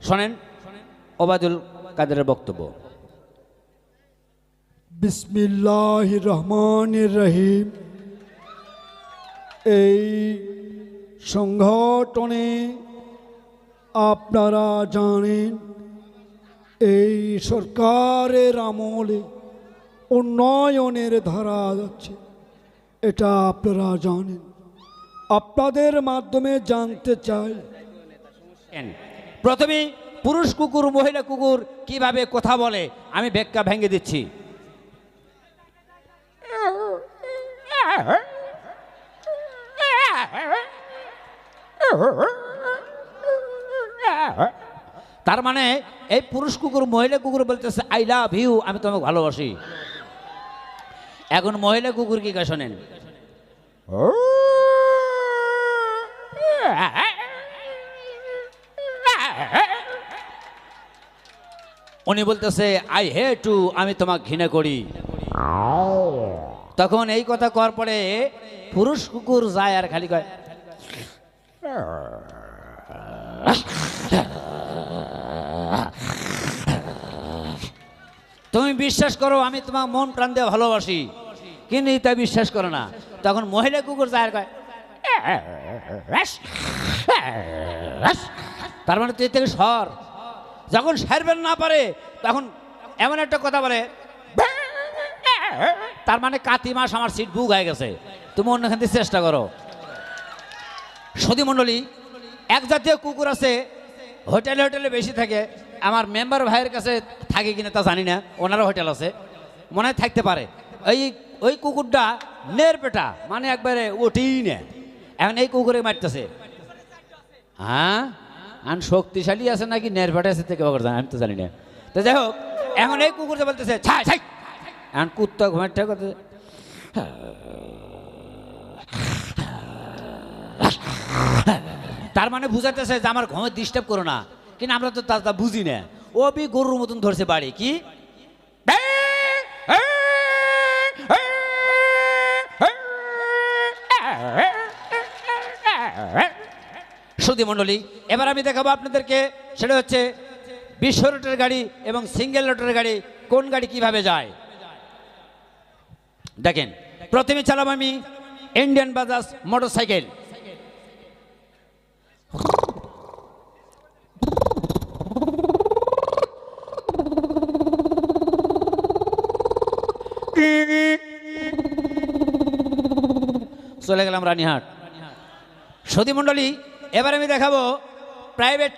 শোনেন ওবায়দুল কাদেরের বক্তব্য। বিসমিল্লাহির রহমানির রহিম। এই সংগঠনে আপনারা জানেন এই সরকারের আমলে উন্নয়নের ধারা যাচ্ছে, এটা আপনারা জানেন। আপনাদের মাধ্যমে জানতে চাই, প্রথমে পুরুষ কুকুর মহিলা কুকুর কিভাবে কথা বলে আমি ব্যাখ্যা ভেঙে দিচ্ছি। তার মানে এই পুরুষ কুকুর মহিলা কুকুর বলতেছে আই লাভ ইউ, আমি তোমাকে ভালোবাসি। এখন মহিলা কুকুর কি কয় শোনেন। উনি বলতেছে আই হেট ইউ, আমি তোমাকে ঘৃণা করি। তখন এই কথা কর পরে পুরুষ কুকুর যায় আর খালি কয় তুমি বিশ্বাস করো আমি তোমার মন প্রাণ দিয়ে ভালোবাসি, কিন্তু তা বিশ্বাস করো না। তখন মহিলা কুকুর যায় আর কয় তার মানে তুই থেকে সর। যখন সারবেন না পারে তখন এমন একটা কথা বলে, তার মানে কাতি মাস আমার সিট বুক হয়ে গেছে, তুমি অন্যখান থেকে চেষ্টা করো। সতী মণ্ডলী, এক জাতীয় কুকুর আছে হোটেলে হোটেলে বেশি থাকে। আমার মেম্বার ভাইয়ের কাছে থাকে কিনা তা জানি না, ওনারও হোটেল আছে, মনে হয় থাকতে পারে। ওই কুকুরটা নেরপেটা, মানে একবারে ওঠেই না। এখন এই কুকুরে মারতেছে। হ্যাঁ, আর শক্তিশালী আছে নাকি নেরপেটা আছে থেকে আমি তো জানি না। তো যাই হোক, এখন এই কুকুরটা বলতেছে ছাই ছাই, এখন কুত্তা ঘুমাইটা করতেছে তার মানে বুঝাতেছে যে আমার ঘুমে ডিস্টার্ব করো না, কিন্তু আমরা তো তা বুঝি না। ও বি গরুর মতন ধরছে বাড়ি কি। সতী মণ্ডলী, এবার আমি দেখাবো আপনাদেরকে, সেটা হচ্ছে বিশ্ব রুটের গাড়ি এবং সিঙ্গেল রুটের গাড়ি, কোন গাড়ি কিভাবে যায় দেখেন। প্রথমে চালাবো আমি ইন্ডিয়ান বাজাজ মোটরসাইকেল। চলে গেলাম রানীহাট। সতী মণ্ডলী, এবার আমি দেখাবো প্রাইভেট